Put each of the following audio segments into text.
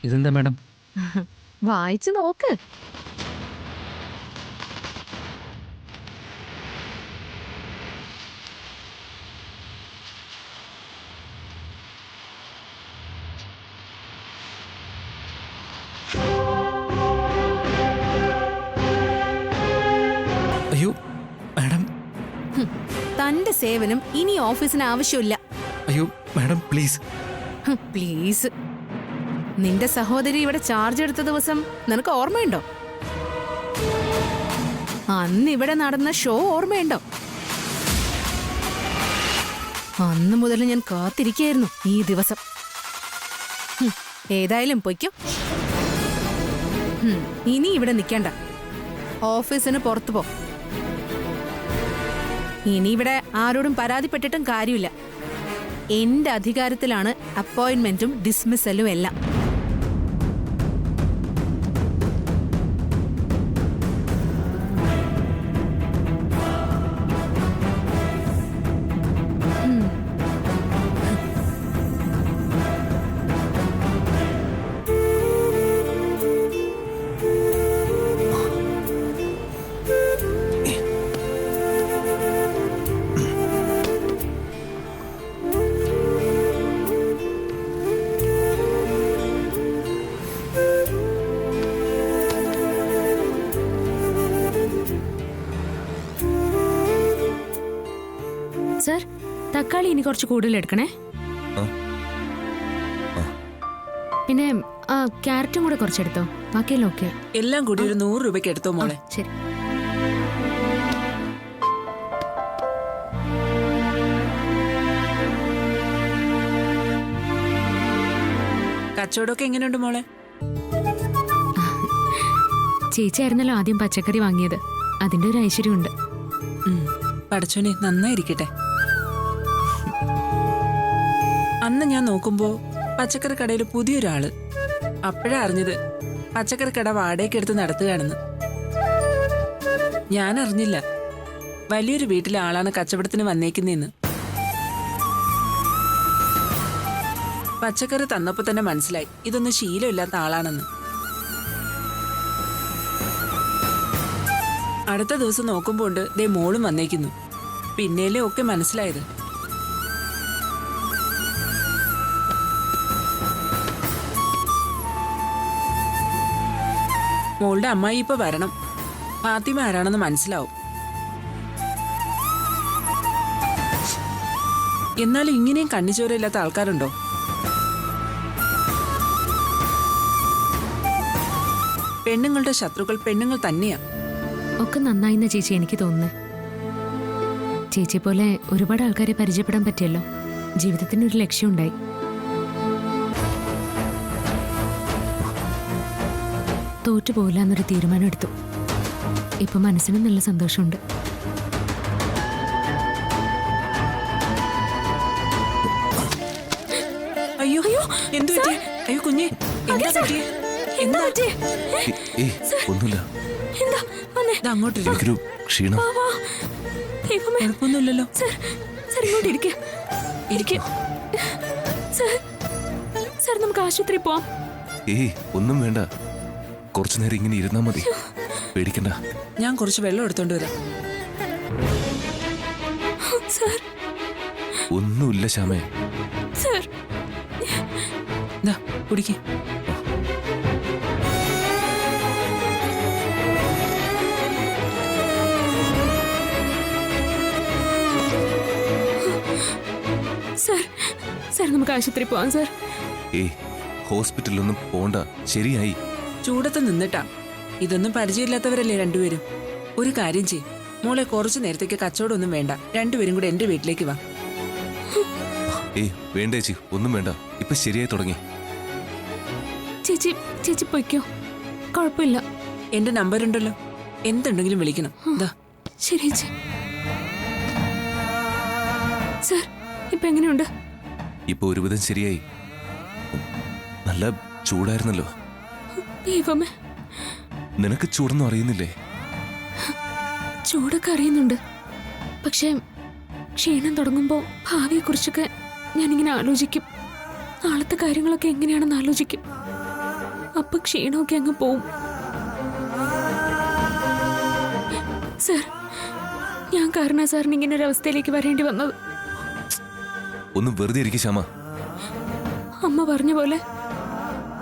ഇതെന്താ മാഡം? വായിച്ചു നോക്ക്. അയ്യോ മാഡം. തന്റെ സേവനം ഇനി ഓഫീസിന് ആവശ്യമില്ല. അയ്യോ മാഡം പ്ലീസ്. പ്ലീസ്. നിന്റെ സഹോദരി ഇവിടെ ചാർജ് എടുത്ത ദിവസം നിനക്ക് ഓർമ്മയുണ്ടോ? അന്ന് ഇവിടെ നടന്ന ഷോ ഓർമ്മയുണ്ടോ? അന്ന് മുതൽ ഞാൻ കാത്തിരിക്കുകയായിരുന്നു ഈ ദിവസം. ഏതായാലും പൊയ്ക്കോ. ഇനി ഇവിടെ നിൽക്കണ്ട. ഓഫീസിന് പുറത്തു പോ. ഇനി ഇവിടെ ആരോടും പരാതിപ്പെട്ടിട്ടും കാര്യമില്ല. എന്റെ അധികാരത്തിലാണ് അപ്പോയിന്റ്മെന്റും ഡിസ്മിസലും എല്ലാം. സർ, തക്കാളി ഇനി കുറച്ച് കൂടുതൽ എടുക്കണേ. പിന്നെ ക്യാരറ്റും കൂടെ കുറച്ചെടുത്തോ. ബാക്കിയെല്ലാം ഓക്കെ. എല്ലാം കൂടി ഒരു 100 രൂപയ്ക്ക് എടുത്തോ മോളെ. ശരി. കച്ചവടമൊക്കെ എങ്ങനെയുണ്ട് മോളെ? ചേച്ചിയായിരുന്നല്ലോ ആദ്യം പച്ചക്കറി വാങ്ങിയത്. അതിന്റെ ഒരു ഐശ്വര്യമുണ്ട്. പടച്ചോനെ നന്നായിരിക്കട്ടെ. അന്ന് ഞാൻ നോക്കുമ്പോ പച്ചക്കറി കടയിൽ പുതിയൊരാള്. അപ്പോഴാ അറിഞ്ഞത് പച്ചക്കറി കട വാടകയ്ക്ക് എടുത്ത് നടത്തുകയാണെന്ന്. ഞാൻ അറിഞ്ഞില്ല വലിയൊരു വീട്ടിലെ ആളാണ് കച്ചവടത്തിന് വന്നേക്കുന്നതെന്ന്. പച്ചക്കറി തന്നപ്പോ തന്നെ മനസ്സിലായി ഇതൊന്നും ശീലമില്ലാത്ത ആളാണെന്ന്. അടുത്ത ദിവസം നോക്കുമ്പോ ഉണ്ട് ദേ മോളും വന്നേക്കുന്നു. പിന്നേലേ ഒക്കെ മനസ്സിലായത്. മോളുടെ അമ്മായി ഇപ്പൊ വരണം. ഫാത്തിമ ആരാണെന്ന് മനസ്സിലാവും. എന്നാലും ഇങ്ങനെയും കണ്ണിച്ചോരയില്ലാത്ത ആൾക്കാരുണ്ടോ? പെണ്ണുങ്ങളുടെ ശത്രുക്കൾ പെണ്ണുങ്ങൾ തന്നെയാ. ഒക്കെ നന്നായിന്ന ചേച്ചി എനിക്ക് തോന്നുന്നു. ചേച്ചി പോലെ ഒരുപാട് ആൾക്കാരെ പരിചയപ്പെടാൻ പറ്റിയല്ലോ. ജീവിതത്തിന് ഒരു ലക്ഷ്യമുണ്ടായി. തോറ്റുപോകില്ല എന്നൊരു തീരുമാനം എടുത്തു. ഇപ്പൊ മനസ്സിന് നല്ല സന്തോഷമുണ്ട്. അയ്യോ അയ്യോ എന്തു പറ്റി? അയ്യോ കുഞ്ഞെ എന്താ പറ്റിയേ? എന്താ ഒന്നുമില്ല. അങ്ങോട്ട് എനിക്കൊരു ക്ഷീണം. കുഴപ്പമൊന്നുമില്ലല്ലോ. നമുക്ക് ആശുപത്രി പോവാം. ഒന്നും വേണ്ട. കുറച്ചു നേരം ഇങ്ങനെ ഇരുന്നാ മതി. പേടിക്കണ്ട. ഞാൻ കുറച്ച് വെള്ളം എടുത്തോണ്ട് വരാം. ഒന്നുമില്ല ശ്യാമേ. കുടിക്കേ. സാർ നമുക്ക് ആശുപത്രി പോവാം സാർ. ഹോസ്പിറ്റലിലൊന്നും പോണ്ട. ശരിയായി. ചൂടത്ത് നിന്നിട്ടാ. ഇതൊന്നും പരിചയമില്ലാത്തവരല്ലേ രണ്ടുപേരും. ഒരു കാര്യം ചെയ്യും മോളെ, കുറച്ചു നേരത്തേക്ക് കച്ചവടം ഒന്നും വേണ്ട. രണ്ടുപേരും കൂടെ എന്റെ വീട്ടിലേക്ക് വാ. വേണ്ട ചേച്ചി, ഒന്നും വേണ്ട. ഇപ്പൊ ശരിയായി തുടങ്ങി. ചേച്ചി പൊയ്ക്കോ, കുഴപ്പമില്ല. എന്റെ നമ്പർ ഉണ്ടല്ലോ, എന്തുണ്ടെങ്കിലും വിളിക്കണം. ശരി ചേച്ചി. സാർ ഇപ്പൊ എങ്ങനെയുണ്ട്? ഇപ്പൊ ഒരുവിധം ശരിയായി. നല്ല ചൂടായിരുന്നല്ലോ. നിനക്ക് ചൂടൊന്നും അറിയുന്നില്ലേ? ചൂടൊക്കെ അറിയുന്നുണ്ട്. പക്ഷെ ക്ഷീണം തുടങ്ങുമ്പോ ഭാവിയെ കുറിച്ചൊക്കെ ഞാനിങ്ങനെ ആലോചിക്കും. നാളത്തെ കാര്യങ്ങളൊക്കെ എങ്ങനെയാണെന്ന് ആലോചിക്കും. അപ്പൊ ക്ഷീണമൊക്കെ അങ്ങ് പോവും. സർ, ഞാൻ കാരണം സാറിന് ഇങ്ങനെ ഒരു അവസ്ഥയിലേക്ക് വരേണ്ടി വന്നത്. ഒന്ന് വെറുതെ ഇരിക്കും ശ്യാമ. അമ്മ പറഞ്ഞ പോലെ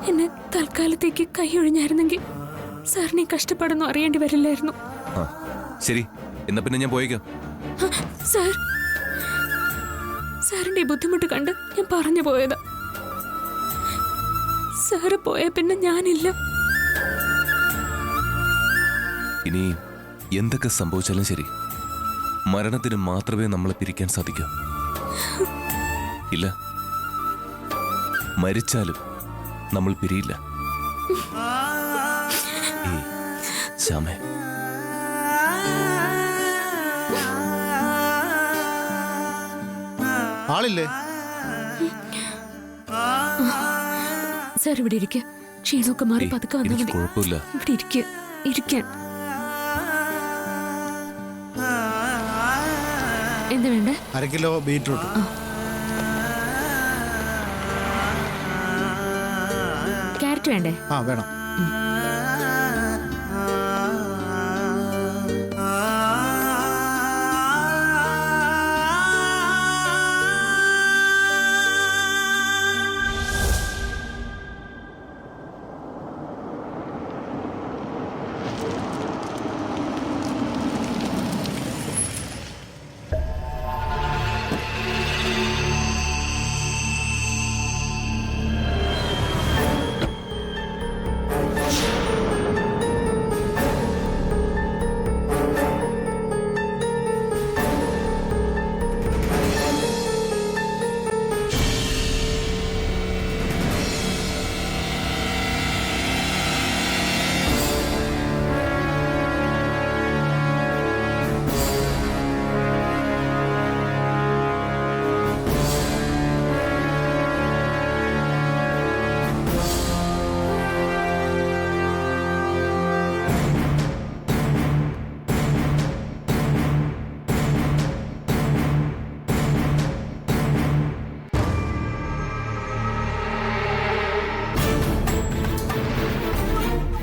എന്നെ തൽക്കാലത്തേക്ക് കൈയൊഴിഞ്ഞായിരുന്നെങ്കിൽ സാറിനെ കഷ്ടപ്പാടൊന്നും അറിയേണ്ടി വരില്ലായിരുന്നു. ആ ശരി, എന്നാ പിന്നെ ഞാൻ പോയേക്കാം. സാർ, സാറിന്റെ ഈ ബുദ്ധിമുട്ട് കണ്ട് ഞാൻ പറഞ്ഞു പോയതാ. സാറ് പോയ പിന്നെ ഞാനില്ല. ഇനി എന്തൊക്കെ സംഭവിച്ചാലും ശരി, മരണത്തിന് മാത്രമേ നമ്മളെ പിരിക്കാൻ സാധിക്കൂ. ഇല്ല, മരിച്ചാലും നമ്മൾ പിരിയില്ല. ശ്യാമേ, ആളില്ലേ? സാർ ഇവിടെ ഇരിക്കുക. ക്ഷീണമൊക്കെ മാറി പതുക്കെ വന്നാൽ എനിക്ക് മതി. കുഴപ്പമില്ല. ഇവിടെ ഇരിക്കുക, ഇരിക്കാൻ. എന്താ വേണ്ടേ? 1/2 കിലോ ബീറ്റ്റൂട്ട്. ക്യാരറ്റ് വേണ്ടേ? ആ വേണം.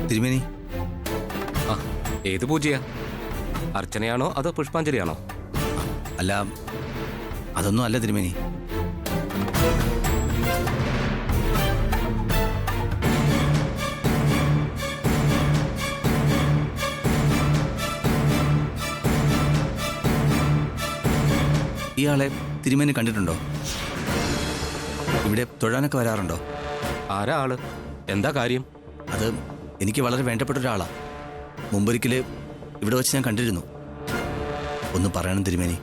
തിരുമേനി, ആ, ഏത് പൂജയാ? അർച്ചനയാണോ അതോ പുഷ്പാഞ്ജലിയാണോ? അല്ല, അതൊന്നും അല്ല തിരുമേനി. ഇയാളെ തിരുമേനി കണ്ടിട്ടുണ്ടോ? ഇവിടെ തൊഴാനൊക്കെ വരാറുണ്ടോ? ആരാ ആള്? എന്താ കാര്യം? അത് എനിക്ക് വളരെ വേണ്ടപ്പെട്ട ഒരാളാ. മുമ്പൊരിക്കൽ ഇവിടെ വെച്ച് ഞാൻ കണ്ടിരുന്നു. ഒന്ന് പറയണം തിരുമേനി.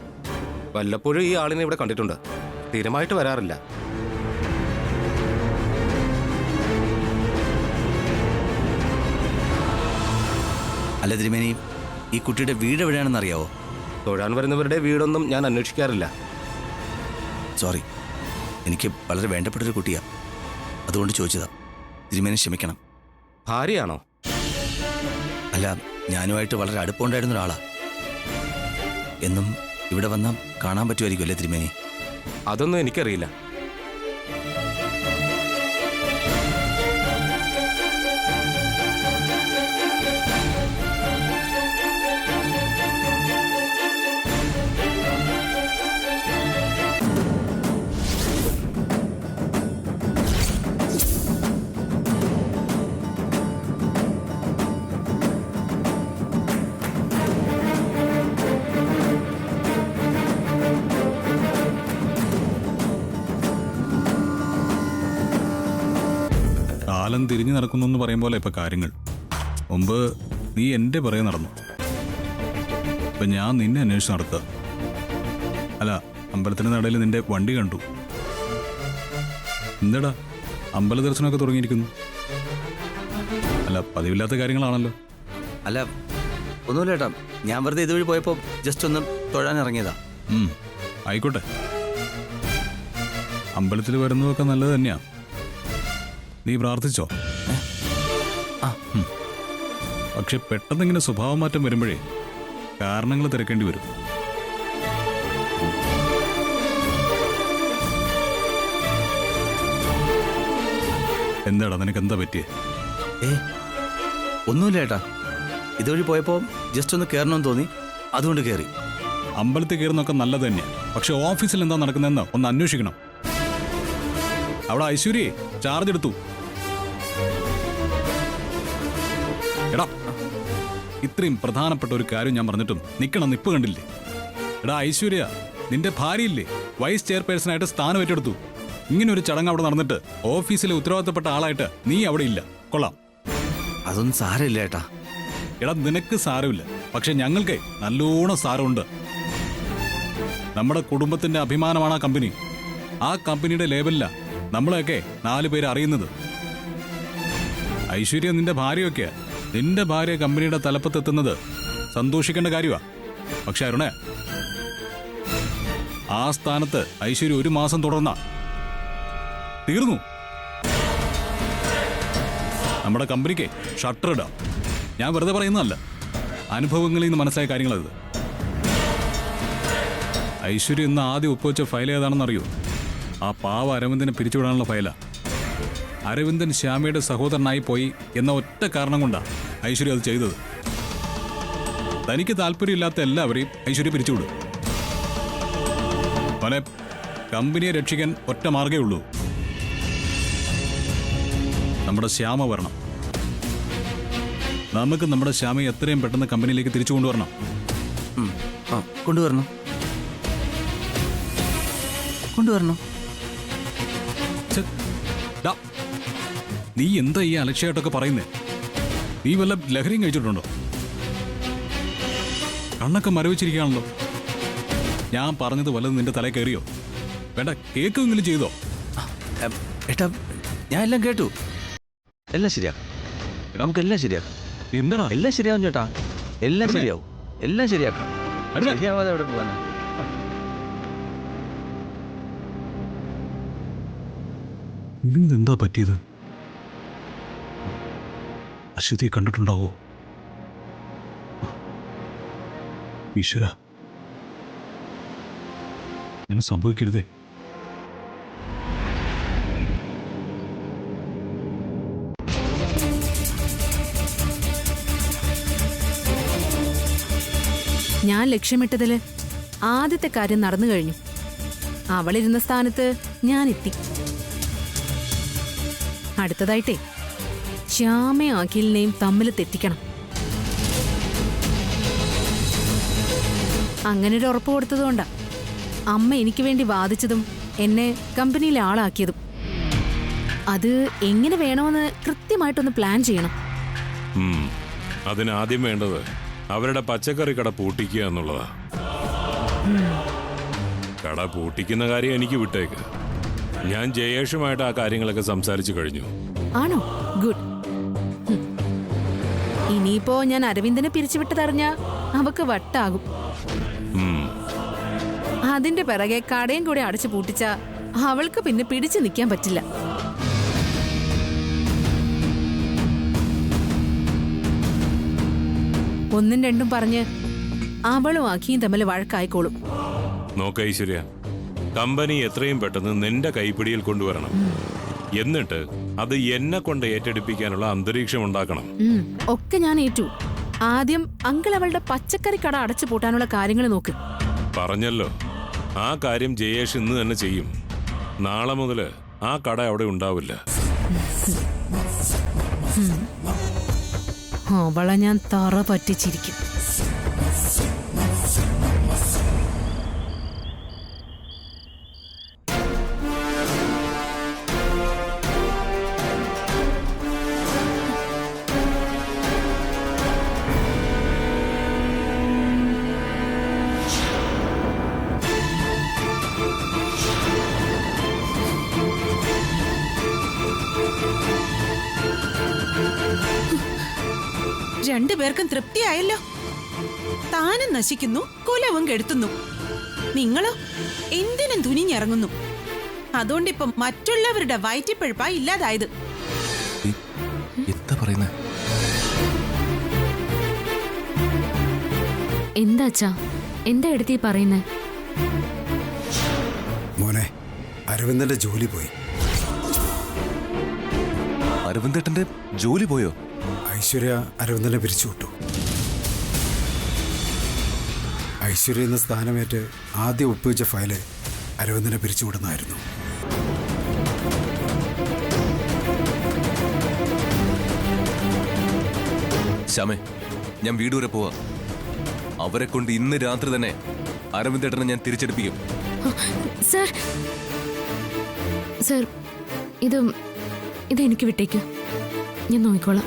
വല്ലപ്പോഴും ഈ ആളിനെ ഇവിടെ കണ്ടിട്ടുണ്ട്, സ്ഥിരമായിട്ട് വരാറില്ല. അല്ല തിരുമേനി, ഈ കുട്ടിയുടെ വീട് എവിടെയാണെന്ന് അറിയാവോ? തൊഴാൻ വരുന്നവരുടെ വീടൊന്നും ഞാൻ അന്വേഷിക്കാറില്ല. സോറി, എനിക്ക് വളരെ വേണ്ടപ്പെട്ടൊരു കുട്ടിയാ, അതുകൊണ്ട് ചോദിച്ചതാ. തിരുമേനി ക്ഷമിക്കണം. ഭാര്യയാണോ? അല്ല, ഞാനുമായിട്ട് വളരെ അടുപ്പമുണ്ടായിരുന്ന ഒരാളാ. എന്നും ഇവിടെ വന്നാൽ കാണാൻ പറ്റുമായിരിക്കും അല്ലേ തിരുമേനി? അതൊന്നും എനിക്കറിയില്ല. കാലം തിരിഞ്ഞു നടക്കുന്നു എന്ന് പറയും പോലെ ഇപ്പൊ കാര്യങ്ങൾ. മുമ്പ് നീ എൻ്റെ പുറകെ നടന്നു, ഇപ്പൊ ഞാൻ നിന്നെ അന്വേഷിച്ച് നടത്തുക. അല്ല, അമ്പലത്തിന്റെ നടയിൽ നിന്റെ വണ്ടി കണ്ടു. എന്താടാ, അമ്പല ദർശനമൊക്കെ തുടങ്ങിയിരിക്കുന്നു. അല്ല, പതിവില്ലാത്ത കാര്യങ്ങളാണല്ലോ. അല്ല, ഒന്നുമില്ല ഏട്ടാ, ഞാൻ വെറുതെ ഇതുവഴി പോയപ്പോൾ ജസ്റ്റ് ഒന്ന് തൊഴാൻ ഇറങ്ങിയതാ. ആയിക്കോട്ടെ, അമ്പലത്തിൽ വരുന്നതൊക്കെ നല്ലത് തന്നെയാ. നീ പ്രാർത്ഥിച്ചോ? പക്ഷെ പെട്ടെന്നിങ്ങനെ സ്വഭാവമാറ്റം വരുമ്പോഴേ കാരണങ്ങൾ തിരക്കേണ്ടി വരും. എന്താടാ, നിനക്ക് എന്താ പറ്റിയേ? ഏ ഒന്നുമില്ല ഏട്ടാ, ഇതുവഴി പോയപ്പോൾ ജസ്റ്റ് ഒന്ന് കയറണമെന്ന് തോന്നി, അതുകൊണ്ട് കയറി. അമ്പലത്തിൽ കയറുന്നൊക്കെ നല്ലത് തന്നെയാണ്, പക്ഷെ ഓഫീസിൽ എന്താ നടക്കുന്നതെന്ന് ഒന്ന് അന്വേഷിക്കണം. അവിടെ ഐശ്വര്യയെ ചാർജ് എടുത്തു. എടാ, ഇത്രയും പ്രധാനപ്പെട്ട ഒരു കാര്യം ഞാൻ പറഞ്ഞിട്ടും നിൽക്കണം നിപ്പ് കണ്ടില്ലേ? എടാ ഐശ്വര്യ, നിന്റെ ഭാര്യയില്ലേ വൈസ് ചെയർപേഴ്സണായിട്ട് സ്ഥാനം ഏറ്റെടുത്തു. ഇങ്ങനെ ഒരു ചടങ്ങ് അവിടെ നടന്നിട്ട് ഓഫീസിലെ ഉത്തരവാദിത്തപ്പെട്ട ആളായിട്ട് നീ അവിടെ ഇല്ല. കൊള്ളാം. അതൊന്നും സാരമില്ല ഏട്ടാ. എടാ നിനക്ക് സാരമില്ല, പക്ഷെ ഞങ്ങൾക്ക് നല്ലോണം സാരമുണ്ട്. നമ്മുടെ കുടുംബത്തിന്റെ അഭിമാനമാണ് ആ കമ്പനി. ആ കമ്പനിയുടെ ലേബലില നമ്മളെയൊക്കെ 4 പേര് അറിയുന്നത്. ഐശ്വര്യ നിന്റെ ഭാര്യയൊക്കെയാ. നിന്റെ ഭാര്യ കമ്പനിയുടെ തലപ്പത്തെത്തുന്നത് സന്തോഷിക്കേണ്ട കാര്യമാ. പക്ഷെ അരുണേ, ആ സ്ഥാനത്ത് ഐശ്വര്യ 1 മാസം തുടർന്ന തീർന്നു. നമ്മുടെ കമ്പനിക്ക് ഷട്ടർ ഇടാം. ഞാൻ വെറുതെ പറയുന്നതല്ല, അനുഭവങ്ങളിൽ നിന്ന് മനസ്സിലായ കാര്യങ്ങളത്. ഐശ്വര്യ ഇന്ന് ആദ്യം ഒപ്പുവെച്ച ഫയൽ ഏതാണെന്നറിയോ? ആ പാവ അരവിന്ദനെ പിരിച്ചുവിടാനുള്ള ഫയലാ. അരവിന്ദൻ ശ്യാമയുടെ സഹോദരനായി പോയി എന്ന ഒറ്റ കാരണം കൊണ്ടാണ് ഐശ്വര്യ അത് ചെയ്തത്. തനിക്ക് താല്പര്യമില്ലാത്ത എല്ലാവരെയും ഐശ്വര്യ പിരിച്ചുവിടും. അവനെ കമ്പനിയെ രക്ഷിക്കാൻ ഒറ്റ മാർഗേ ഉള്ളൂ, നമ്മുടെ ശ്യാമ വരണം. നമുക്ക് നമ്മുടെ ശ്യാമയെ എത്രയും പെട്ടെന്ന് കമ്പനിയിലേക്ക് തിരിച്ചു കൊണ്ടുവരണം. കൊണ്ടുവരണം. ഛെ, ഡാ, നീ എന്താ ഈ അലക്ഷ്യമായിട്ടൊക്കെ പറയുന്നേ? നീ വല്ല ലഹരിയും കഴിച്ചിട്ടുണ്ടോ? കണ്ണൊക്കെ മരവിച്ചിരിക്കുകയാണല്ലോ. ഞാൻ പറഞ്ഞത് വല്ലതും നിന്റെ തലയിൽ കയറിയോ? വേണ്ട, കേൾക്കുമെങ്കിലും ചെയ്തോ? ഏട്ടാ, ഞാൻ എല്ലാം കേട്ടു. എല്ലാം ശരിയാക്കാം. നമുക്കെല്ലാം ശരിയാക്കാം. എന്താ എല്ലാം ശരിയാവും ചേട്ടാ. എല്ലാം ശരിയാവും. എല്ലാം ശരിയാക്കാം. ശരിയാവാതെ എവിടെ പോകാനാ? ഇതെന്താ പറ്റിയത്? അശ്വതിയെ കണ്ടിട്ടുണ്ടാവോ? ഈശ്വര, ഇങ്ങനെ സംഭവിക്കരുതേ. ഞാൻ ലക്ഷ്യമിട്ടതില് ആദ്യത്തെ കാര്യം നടന്നു കഴിഞ്ഞു. അവളിരുന്ന സ്ഥാനത്ത് ഞാൻ എത്തി. അടുത്തതായിട്ടേ ശ്യാമയും അഖിലിനെയും തമ്മിൽ തെറ്റിക്കണം. അങ്ങനെ ഒരു ഉറപ്പ് കൊടുത്തതുകൊണ്ടാ അമ്മ എനിക്ക് വേണ്ടി വാദിച്ചതും എന്നെ കമ്പനിയിലെ ആളാക്കിയതും. അത് എങ്ങനെ വേണമെന്ന് കൃത്യമായിട്ടൊന്ന് പ്ലാൻ ചെയ്യണം. അതിനാദ്യം വേണ്ടത് അവരുടെ പച്ചക്കറി കട പൂട്ടിക്കുക എന്നുള്ളതാ. കട പൂട്ടിക്കുന്ന കാര്യം എനിക്ക് വിട്ടേക്ക്. ഞാൻ ജയേഷുമായിട്ട് ആ കാര്യങ്ങളൊക്കെ സംസാരിച്ചു കഴിഞ്ഞു. ആണോ? ഗുഡ്. ഇനിയിപ്പോ ഞാൻ അരവിന്ദനെ പിരിച്ചുവിട്ടതറിഞ്ഞ അവക്ക് വട്ടാകും. അതിന്റെ പിറകെ കടയും കൂടെ അടച്ചു പൂട്ടിച്ച അവൾക്ക് പിന്നെ പിടിച്ചു നിൽക്കാൻ പറ്റില്ല. ഒന്നും രണ്ടും പറഞ്ഞ് അവളും അഖിയും തമ്മിൽ വഴക്കായിക്കോളും. നോക്ക ഐശ്വര്യ, കമ്പനി എത്രയും പെട്ടെന്ന് നിന്റെ കൈപ്പിടിയിൽ കൊണ്ടുവരണം. എന്നിട്ട് അത് എന്നെ കൊണ്ട് ഏറ്റെടുപ്പിക്കാനുള്ള അന്തരീക്ഷം ഉണ്ടാക്കണം. ഒക്കെ ഞാൻ ഏറ്റു. ആദ്യം അങ്കിൾ അവളുടെ പച്ചക്കറി കട അടച്ചു പൂട്ടാനുള്ള കാര്യങ്ങൾ നോക്ക്. പറഞ്ഞല്ലോ, ആ കാര്യം ജയേഷ് ഇന്ന് തന്നെ ചെയ്യും. നാളെ മുതൽ ആ കട അവിടെ ഉണ്ടാവില്ല. അവളെ ഞാൻ തറ പറ്റിച്ചിരിക്കും. രണ്ടുപേർക്കും തൃപ്തിയായല്ലോ. താനും നശിക്കുന്നു, കുലവും കെടുത്തുന്നു. നിങ്ങളോ എന്തിനും തുനിഞ്ഞിറങ്ങുന്നു. അതുകൊണ്ടിപ്പം മറ്റുള്ളവരുടെ വയറ്റിപ്പഴുപ്പാ ഇല്ലാതായത്. എന്താ പറയുന്നേ? എന്താ അച്ഛാ, എന്താ എടുത്തീ പറയുന്നേ? മോനെ, അരവിന്ദന്റെ ജോലി പോയി. അരവിന്ദേട്ടന്റെ ജോലി പോയോ? ഐശ്വര്യ അരവിന്ദനെ പിരിച്ചുവിട്ടു. ഐശ്വര്യ എന്ന സ്ഥാനമേറ്റ് ആദ്യം ഒപ്പുവെച്ച ഫയല് അരവിന്ദനെ പിരിച്ചുവിടുന്നതായിരുന്നു. ശ്യാമേ, ഞാൻ വീട് വരെ പോവാ. അവരെ കൊണ്ട് ഇന്ന് രാത്രി തന്നെ അരവിന്ദേട്ടനെ ഞാൻ തിരിച്ചെടുപ്പിക്കും. സർ സർ ഇതെനിക്ക് വിട്ടേക്കൂ, ഞാൻ നോക്കിക്കോളാം.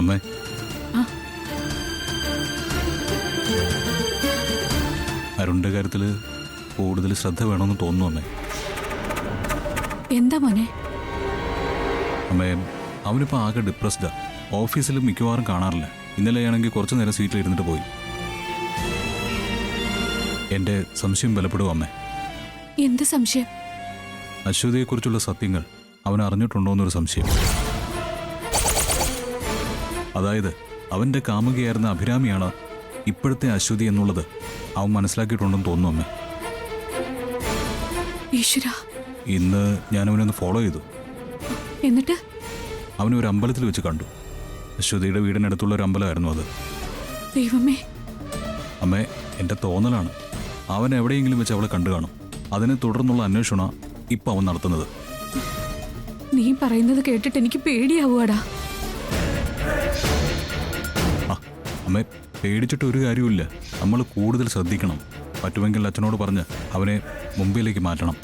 അമ്മേ, അരുണിന്റെ കാര്യത്തില് കൂടുതൽ ശ്രദ്ധ വേണമെന്ന് തോന്നുന്നു അമ്മേ. എന്താ മോനെ? അമ്മേ, അവനിപ്പോ ആകെ ഡിപ്രസ്ഡാ. ഓഫീസിൽ മിക്കവാറും കാണാറില്ല. ഇന്നലെയാണെങ്കിൽ കുറച്ചു നേരം സീറ്റിൽ ഇരുന്നിട്ട് പോയി. എന്റെ സംശയം ബലപ്പെടും അമ്മേ. എന്ത് സംശയം? അശ്വതിയെക്കുറിച്ചുള്ള സത്യങ്ങൾ അവൻ അറിഞ്ഞിട്ടുണ്ടോന്നൊരു സംശയം. അതായത് അവന്റെ കാമുകിയായിരുന്ന അഭിരാമിയാണ് ഇപ്പോഴത്തെ അശ്വതി എന്നുള്ളത് അവൻ മനസ്സിലാക്കിയിട്ടുണ്ടെന്ന് തോന്നുന്നു അമ്മേ. ഈശ്വരാ. ഇന്ന് ഞാൻ അവനൊന്ന് ഫോളോ ചെയ്തു. എന്നിട്ട് അവനെ ഒരു അമ്പലത്തിൽ വെച്ച് കണ്ടു. അശ്വതിയുടെ വീടിനടുത്തുള്ള ഒരു അമ്പലമായിരുന്നു അത്. ദൈവമേ. അമ്മേ, എന്റെ തോന്നലാണ്. അവൻ എവിടെയെങ്കിലും വെച്ച് അവളെ കണ്ടു കാണും. അതിനെ തുടർന്നുള്ള അന്വേഷണ ഇപ്പൊ അവൻ നടത്തുന്നത്. നീ പറയുന്നത് കേട്ടിട്ട് എനിക്ക് പേടിയാവുകടാ. അമ്മേ, പേടിച്ചിട്ട് ഒരു കാര്യമില്ല. നമ്മൾ കൂടുതൽ ശ്രദ്ധിക്കണം. പറ്റുമെങ്കിൽ അച്ഛനോട് പറഞ്ഞ് അവനെ മുംബൈയിലേക്ക് മാറ്റണം.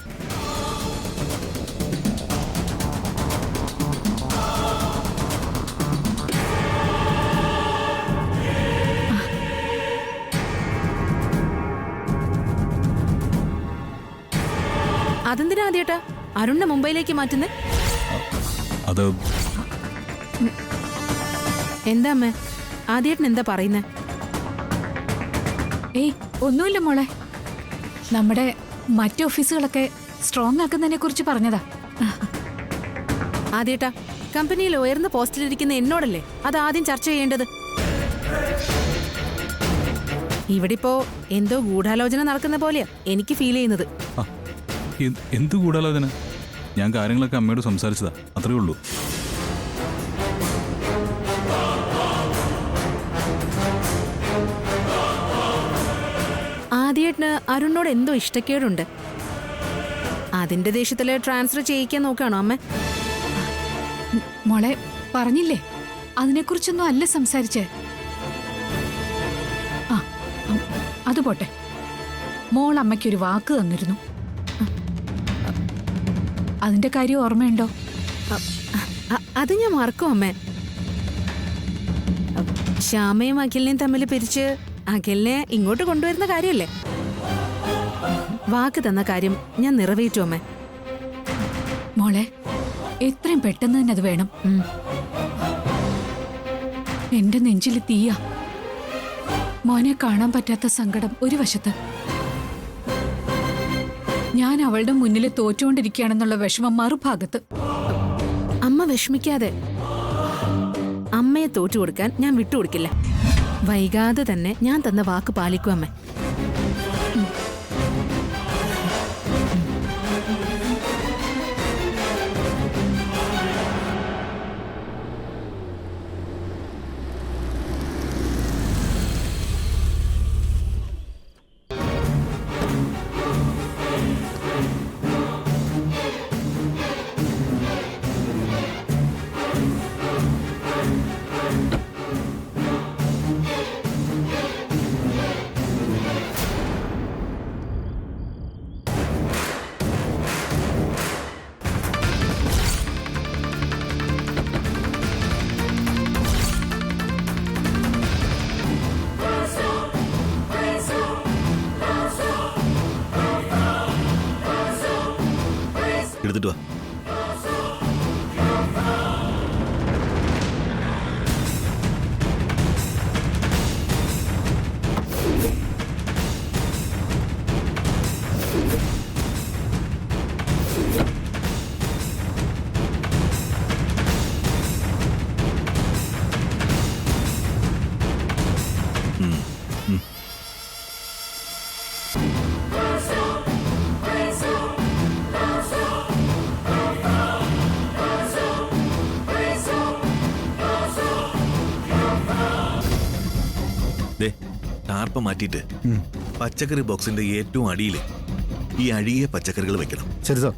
അതെന്തിനാ ആദ്യേട്ടാ അരുണിനെ മുംബൈയിലേക്ക് മാറ്റുന്നേ? അത് എന്താ അമ്മേ, ആദ്യേട്ടൻ എന്താ പറയുന്നേ? ഏയ് ഒന്നുമില്ല മോളെ. നമ്മുടെ മറ്റു ഓഫീസുകളൊക്കെ സ്ട്രോങ് ആക്കുന്നതിനെ കുറിച്ച് പറഞ്ഞതാ. ആദ്യേട്ടാ, കമ്പനിയിൽ ഉയർന്ന പോസ്റ്റിലിരിക്കുന്ന എന്നോടല്ലേ അത് ആദ്യം ചർച്ച ചെയ്യേണ്ടത്? ഇവിടിപ്പോ എന്തോ ഗൂഢാലോചന നടക്കുന്ന പോലെയാ എനിക്ക് ഫീൽ ചെയ്യുന്നത്. എന്ത് ഗൂഢാലോചന? ഞാൻ കാര്യങ്ങളൊക്കെ അമ്മയോട് സംസാരിച്ചതാ, അത്രേ ഉള്ളൂ. ആദ്യേട്ടന് അരുണിനോട് എന്തോ ഇഷ്ടക്കേടുണ്ട്. അതിന്റെ ദേഷ്യത്തില് ട്രാൻസ്ഫർ ചെയ്യിക്കാൻ നോക്കാണോ അമ്മ? മോളെ പറഞ്ഞില്ലേ, അതിനെക്കുറിച്ചൊന്നും അല്ല സംസാരിച്ചേ. അത് പോട്ടെ. മോൾ അമ്മയ്ക്കൊരു വാക്ക് തന്നിരുന്നു. അതിന്റെ കാര്യം ഓർമ്മയുണ്ടോ? അത് ഞാൻ മറക്കും അമ്മേ. ശ്യാമയും അഖിലിനെയും തമ്മിൽ പിരിച്ച് അഖിലിനെ ഇങ്ങോട്ട് കൊണ്ടുവരുന്ന കാര്യമല്ലേ? വാക്ക് തന്ന കാര്യം ഞാൻ നിറവേറ്റു അമ്മേ. മോളെ, എത്രയും പെട്ടെന്ന് തന്നെ അത് വേണം. എന്റെ നെഞ്ചിൽ തീയ. മോനെ കാണാൻ പറ്റാത്ത സങ്കടം ഒരു വശത്ത്, ഞാൻ അവളുടെ മുന്നിൽ തോറ്റുകൊണ്ടിരിക്കുകയാണെന്നുള്ള വിഷമം മറുഭാഗത്ത്. അമ്മ വിഷമിക്കാതെ. അമ്മയെ തോറ്റു കൊടുക്കാൻ ഞാൻ വിട്ടുകൊടുക്കില്ല. വൈകാതെ തന്നെ ഞാൻ തന്ന വാക്ക് പാലിക്കും അമ്മ. കൊടുത്തിട്ട് വാ. ടാർപ്പ മാറ്റിയിട്ട് പച്ചക്കറി ബോക്സിന്റെ ഏറ്റവും അടിയിൽ ഈ അഴുകിയ പച്ചക്കറികൾ വെക്കണം. ശരി സാർ.